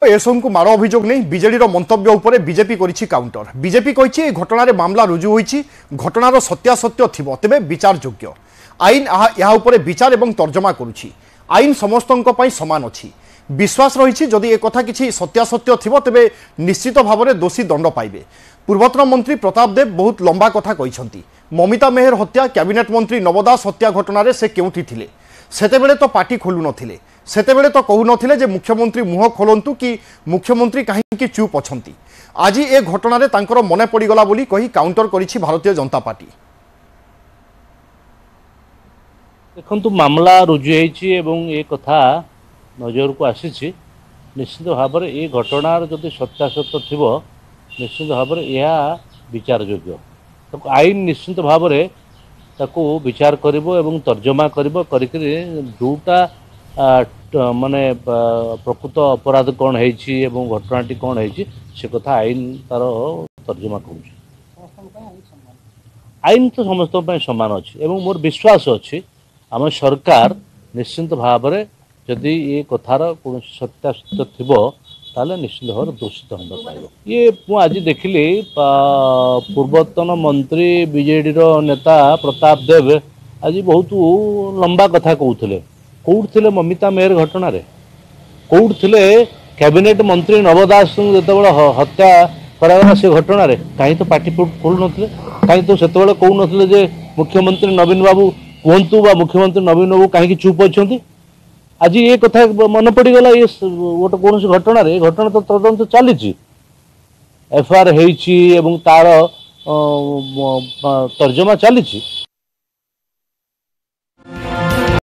एसबू को माड़ अभियोग नहीं बीजेडी मंतव्य उपर बीजेपी करिछि काउंटर। बीजेपी कही घटना मामला रुजु होइछि, घटनार सत्यासत्य थिबो तेबे विचार योग्य। आईन या उपर विचार एवं तर्जमा करुछि। आईन समस्तंक पई समान अछि। विश्वास रही जदि एक कथा किछि सत्यासत्य थिबो तेबे निश्चित भाव में दोषी दंड पाइबे। पूर्वतन मंत्री प्रताप देव बहुत लंबा कथा कहिसंती। ममिता मेहर हत्या, कैबिनेट मंत्री नव दास हत्या घटना से केउठी थिले? सेतेबेले तो पार्टी खोलु नथिले, सेतेबेले तो कहू नथिले जे मुख्यमंत्री मुह खोलंतु कि मुख्यमंत्री काहेकि चुप अछंती। आज ए घटना रे तांकर मने पड़ीगला बोली कही काउंटर करिछि भारतीय जनता पार्टी। देखंतु मामला रुजु होइछि एवं ए कथा नजर को आसीछि। निश्चित भाव में ए घटनार जदि सत्यासत्य थिबो निश्चित भाव में यह विचार योग्य। तो आईन निश्चित भाव में ताको विचार करिवो एवं तर्जमा करिवो करिकरी जोटा माने प्रकृत अपराध कौन होइछि एवं घटनाटी कौन होइछि से कथा आईन तार तर्जमा करूछि। आईन तो समस्त ପାଇଁ समान अछि एवं मोर विश्वास अछि आम सरकार निश्चित भाव में जदि ये कथार कौन सत्यासत्य थिबो ताले निश्चित भाव दोषी दंड पाइबो। ये मु आज देखिली पूर्वतन मंत्री बीजेडी नेता प्रताप देव आज बहुत लंबा कथा कहते कौट थे ममिता मेहर घटना रे, कौट थे कैबिनेट मंत्री नव दास जो हत्या करा से घटना रे कहीं तो पार्टी खोलु नथिले, कहीं तो से कहू नथिले जे मुख्यमंत्री नवीन बाबू कहतु बा मुख्यमंत्री नवीन बाबू कहीं चुप अच्छा। आज ये कथा मन पड़गला ये गोटे कौन घटना रे घटना तो तदंत चली एफआईआर होइछि एवं तार तर्जमा चली।